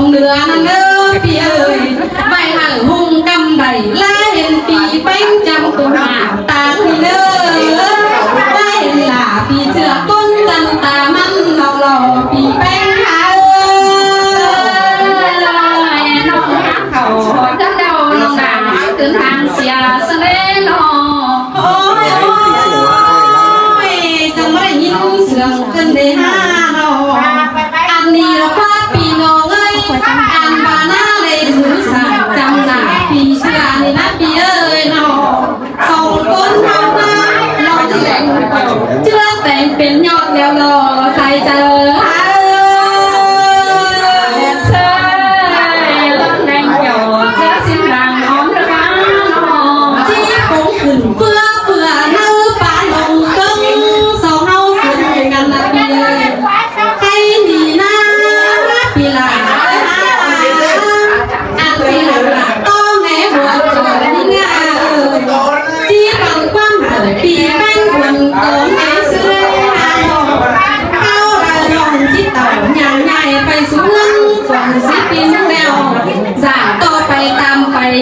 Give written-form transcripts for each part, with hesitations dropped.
เนื้อนั่นเด้อพี่เอ๋ยใบหันหุ่งกำใดและเห็นปีแป้งจำตัวหาตาพี่เด้อได้เห็นหล่าพี่เชือกก้นจันตามันหล่อพี่แป้งหาน้องหาเขาจันเดาน้องด่าขึ้นทางเสียเสน่ห์น้องโอ้ยจังไม่ได้ยินเสียงขึ้นได้ห้าน้องอันนี้เราพาพี่น้องเอ้ยอันบานาเลยถือสายจำหน้าพี่เชื่อนี่นะพี่เอ้ยน้องสองคนเท่านั้นเราจะแต่งเชื่อแต่งเป็นยอดแล้วรอใส่เจอ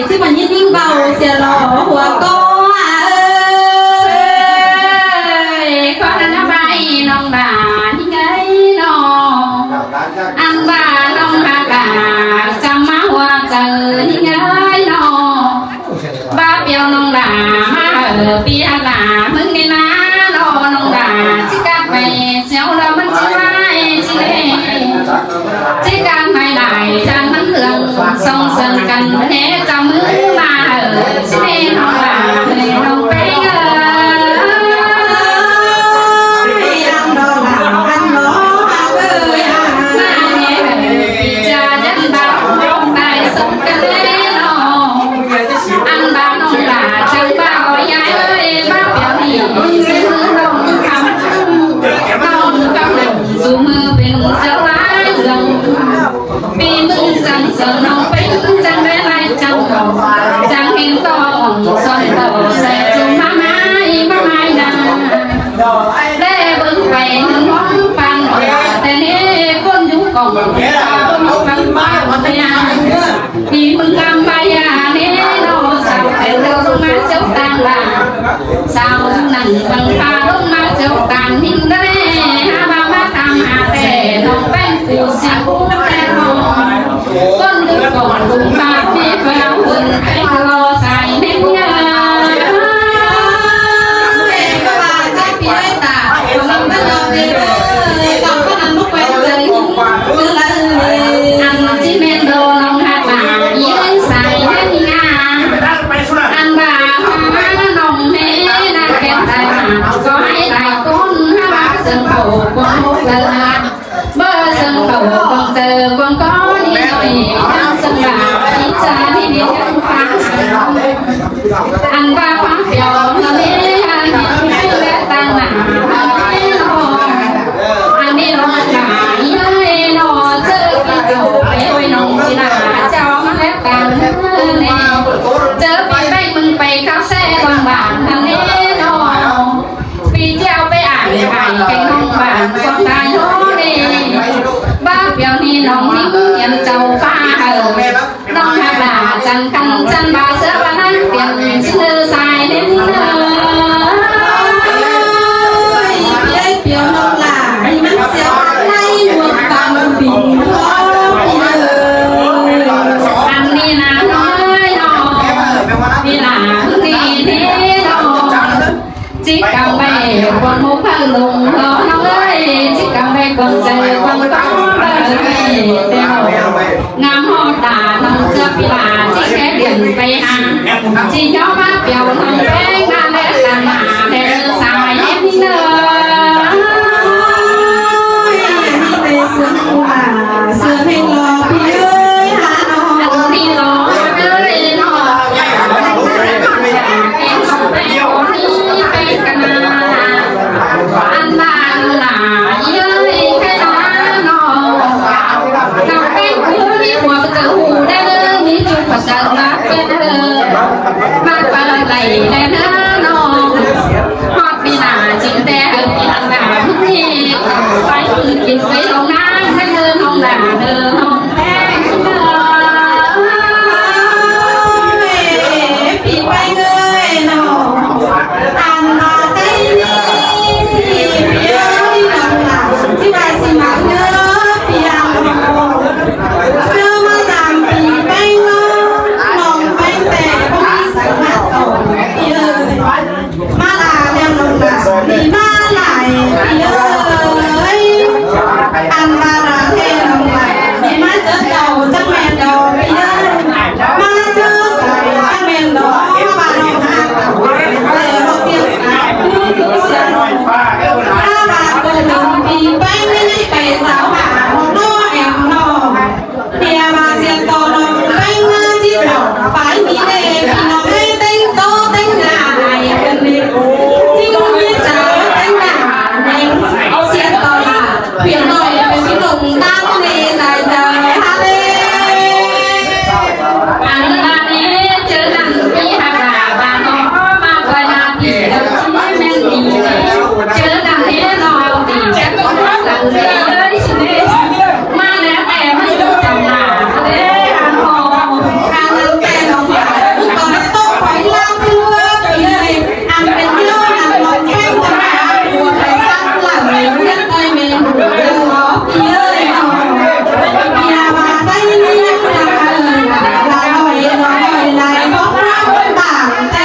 ที่มันยิ่งเบาเสียหล่อหัวก็ขอท่านไปน้องด่าที่ไงน้องอันบ้าน้องหากาจำมาว่าเจอที่ไงน้องบ้าเปียวน้องด่ามาปีอาด่ามึงนี่นะน้องด่าที่กาไปเสียวเรามันจะไม่ที่เล่ที่การไม่ได้จันมันเรื่องส่งเสริมกันแน่จำมือมาสิเล่น้องด่าเลยน้องไปเงยอันดอลอันล้อเอ้ยมาเนี่ยพี่จะยันดาวน้องได้ส่งกันเลยน้องอันบ้าน้องด่าจังบ้าก็ย้ายเอ้ยบ้าเปียวนี่ซื้อน้องคำน้องกำลังสู้มือเป็นเจ้าร้ายเรื่องปีมึงจังเสือน้องไปจังได้ไรจังก่อจังเห็นต่อสอนต่อใส่จุ่มมาไม้นาได้เบิ่งไปหนึ่งห้องปันแต่นี่คนยุ่งกล่องคนยุ่งปันบ้าวันยาปีมึงกำใบยาเนี่ยน้องสาวแต่เดินลงมาเจ้าต่างลาสาวนั่งบังพาลงมาเจ้าต่างหิ้งได้หาบ้ามาทำหาแต่น้องแป้งกูสิกูแต่น้องคนดูก่อนดูมาพี่เฝ้าหุ่นไปรอใส่เน้นยาก็ว่าจะพี่ได้ตาลำบากเลยต้องขนาดมุกไปเลยคือละอันที่เมนโดน้องหาตายืนใส่เน้นยาอันบ่าน้องเน้นแก้มตาก็ให้ได้คนหาเสียงเขาคงมุกเลยเบอร์เสียงเขาคงเจอคงก็นี่หน่อยสำหรับที่จะที่เดียวฟังอันว่าฟังเปียวนั่นเองอันนี้และต่างหน้าอันนี้น้องหายเลยน้องเจอกี่ตัวไปไว้น้องจีน่าเจ้ามันและต่างเนี่ยเจอไปไปมึงไปเข้าแซ่บางบ้านนั่นเองน้องปีเจ้าไปอ่านไก่แกงน้องบ้านก็ตายน้องนี่บ้าเปียวนี่น้องนิ่งยันเจ้าฟ้าน้องหาบาจันกันจันบาเสือบ้านนั้นเปลี่ยนชื่อสายเด่นเปียวน้องหลาให้มันเสียวในดวงตามันบิน งามหอตาน้องเสื้อพิลาที่แค่เดินไปหาจีเจ้ามาเปียวน้องแป้งงานและตาหนาแต่เธอสายเอ็มเนอเสื้อเพลงรอพี่เอ้ยหาน้องพี่รอเอ้ยน้องเป็นของแม่คนนี้เป็นกันนาอันบ้านหลายเอ้ยแค่น้องน้องเป็นคู่มีหัวเจอหูได้เลยมีจุดประจันรักเป็นเธอบ้านปลาไหลได้นะน้องฮอดปีหน้าจริงแต่เออปีหน้าทุกทีไปคือกินไปลงน้ำให้เดินห้องหน้าเดินห้องแป้งเดินพี่ไปเลยน้องอันมาใจนี้พี่เอ้ยน้องหลังที่ไปสิมาเนื้อพี่ยังเจอมาตามพี่ไปน้องไปแต่พวกพี่สังหารต่อพี่เอ้ยมาลาเรียนลงหลังพี่มาไหลพี่เอ้ยอันมาลาเทลงไหลพี่มาเจอเจ้าจังแม่ดอกพี่เอ้ยมาเจอใส่จังแม่ดอกมาลงหาเลยรถเตี้ยคือเสียงถ้าบาตัวหนึ่งพี่ไปไม่ได้ไปสาวหาของน้องแอมน้องเดียมาเสียงต่อน้องไปงานที่ดอกไปมีเด็กพี่น้องให้เต้นโตเต้นหน้าให้เป็นเด็กที่น้องมีสาวเต้นหน้าให้เสียงต่อมาเพียงหน่อยเป็นพี่หนุ่มตั้งในใจใจฮะเลยอันบานี้เจอกันพี่ฮักลาบานน้องมาคอยนาทีเดิมที่แม่นดีเจอกันที่น้องดีจะต้องรักกันเลยสิเด้มาแล้วแต่ไม่รู้จำหน้าเด้อันหอมอันนั้นแต่น้องอยากตอนต้องคอยเล่าเรื่องเลยอันเป็นเรื่องอันหลอกแค่จะมาหัวใจตั้งหลังเลยเรื่องใจเมนเรื่องหลอกพี่เอ้ยน้องพี่อามาได้เรียกจะเลยลายลอยลอยลายบอกรักต่างแต่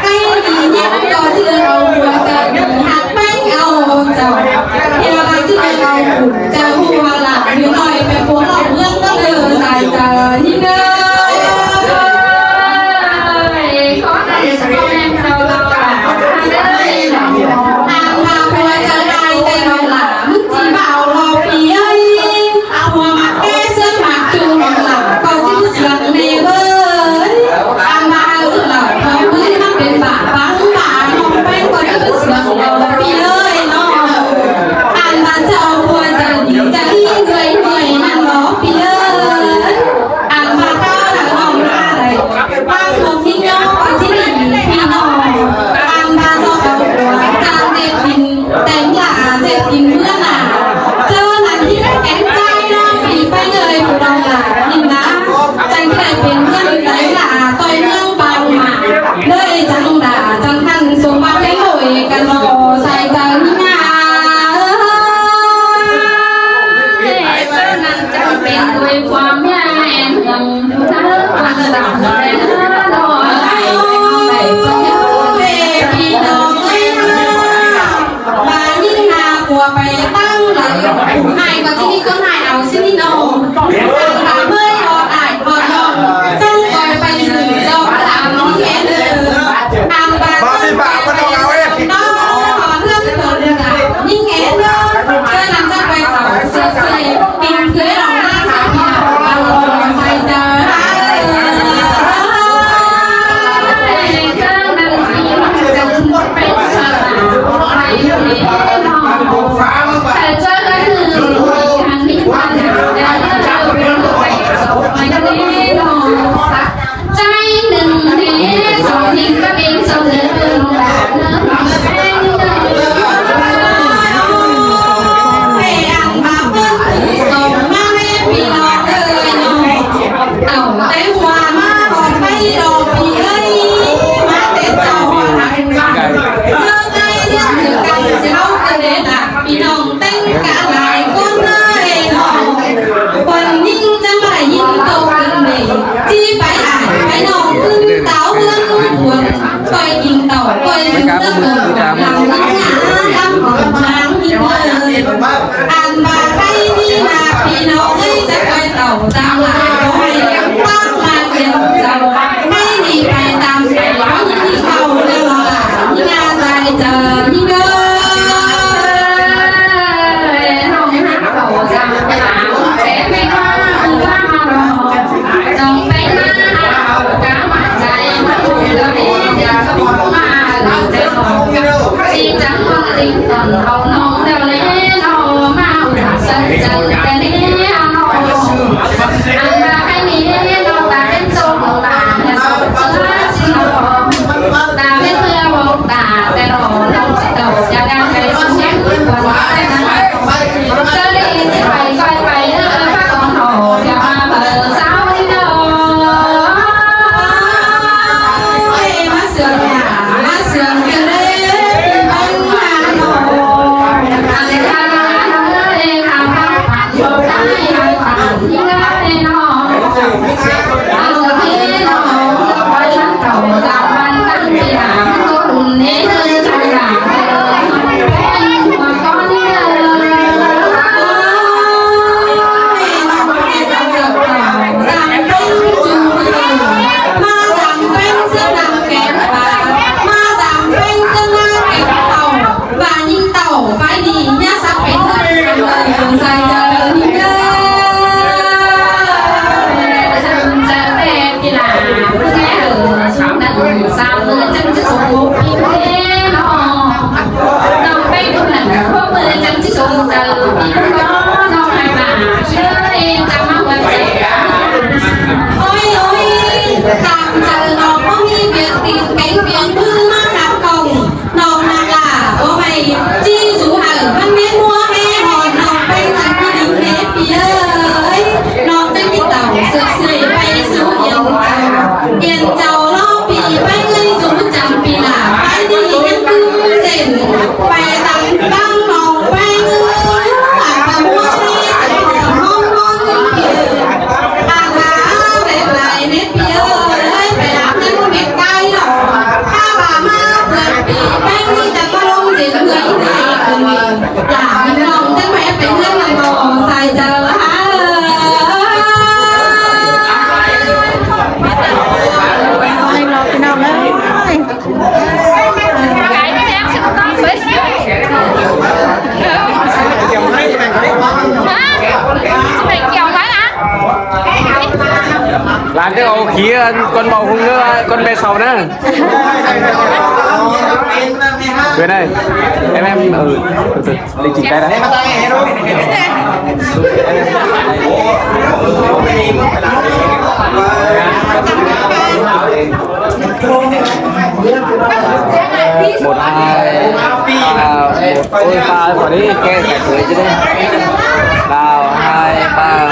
ใกล้ดีเนี่ยก็เชื่อเราหัวใจดีหักไม่เอาเจ้าเดี๋ยวเราจะเอาจะหัวหลังอยู่หน่อยไปหัวหลอกเรื่องก็เดินใส่เจอที่เดินขอให้สมแม่เราเราเลยทางพาหัวจะได้แต่เราหลังที่เบารอพี่เอ้ยหัวมาแก้เสื้อผักจูงหลังก็จิ้มเสียงในเบิร์ดอันมาหลังพอพื้นมันเป็นบาปังบาหอมแป้งก็จิ้มเสียงเราพี่เอ้ยน้องอันมาเจ้าหัวจะดีจะที่เหนื่อยนั่นหรอพี่เอ้ยอันมาเจ้าหลังน้องอะไรบางคนที่น้องที่นี่พี่น้องอันมาเจ้าเอาหัวจานเจ็บกินแต่งหลาเจ็บกินเมื่อหนาเจอหนังที่แข็งใจน้องผีไปเลยผู้น้องหลายินนะใจแค่เป็นเรื่องใจหลาต่อยเรื่องเบาหมาเลยจังด่าจังทันสมบัติให้หน่วยกันรอใส่ใจนี่นาเจ้านั้นจะเป็นด้วยความแย่งห่วงเธอวันดำแต่เธอรอไปพี่น้องเลยมายิ่งนาขัวไปตั้งหลังหายก็ที่นี่ก็หายเอาสินี่น้องตาเมื่อยพออายพอน้องจังคอยไปสื่อจอมสามน้องแค่เดินทางบ้านน้องเรื่องเกิดเรื่องยิ่งแก่เรื่องเสื้อนั้นจะไปต่อเสื้อใส่กินเพื่อเราหน้าขาวเราใส่เจอ าจางหลายให้ตั้งมาเกี่ยวเจ้าไม่ดีไปตามใจเขาที่เขาเรื่องหลานงานใจเจอนี่เด้อน้องนักเขาจางหลายแต่ไม่ว่าว่าเราจงไปมาเอากามาใจมาถูกแล้วนี่อยากจะบอกมาเราจะบอกที่จังหวัดลิงตอนเขาน้องเดี๋ยวนี้เรามาเจอแต่นี้เราอันมาให้มีเราตาเป็นโซ่ตาเนี่ยเราเชื่อสิเราตาเป็นเพื่อบอกตาแต่เราจะโตจะได้ไปเช็ควันได้นะจะได้ไปคอยไปเด้อพระของเราอย่ามาเบอร์สาวที่เด้อมาเสือกเนี่ยมาเสือกกันเลยบังหาโนอะไรกันเลยข้าวผัดผัดโยได้ให้ตันที่ได้นอนเอาที่นอนไปนั่งเต่าจากบ้านตั้งที่หาตัวอุ่นนี้เลยใจหลังเลยหัวก้อนนี้เลยมาสั่งเป็นเสื้อดำแกงปลามาสั่งเป็นเสื้อหน้าแกงเต่าบ้านยิงเต่าไฟดีเนี่ยสักเป็นเธอเลยคนใจเจอนี่เด้อฉันจะเป็นกีฬาแค่ฉันนั้นสามมือจังจะส่งมุกพี่เพื่อนน้องไปดูหนังพวกมือจังจะส่งเจอพี่น้องให้มาเชื่อเองจะมาหัวใจโอ้ยโอ้ยตามเจอน้องก็มีเบียดติดแกงเบียดมือมาดับกองน้องนาลาโอ้ไม่จีสูหันมันเมียนมัวแม่หอนน้องไปจังที่ดินเนพี่เอ้ยน้องจะมีเต่าเสือเสือไปสู่เย็นเจ้าล้อปีไปเลยสู่จังปีหน้าไปดียังคือเส้นไปตั้งบ้างน้องไปเงยอาบมัวนี่ห้องห้องเกี่ยวอาหาแบบไหนเน็ตพี่เอ้ยไปอาบน้ำเม็ดไก่หรอข้าบ่ามาเพื่อนปีไปนี่จะก็ลงเสียงเหนื่อยเหนื่อยคืนนี้หลานน้องจะแม่ไปเพื่อนมันบ่ใส่เจอหาให้เราไปเอาเลย cái em sẽ không có với mày kiểu nói á ร้านที่เอาขี้con bầu không nữa con bé sầu nữa bên đây em từ đi chỉnh tay đấy một hai một ôi pha khỏi đi ke phải cười chứ đấy nào hai ba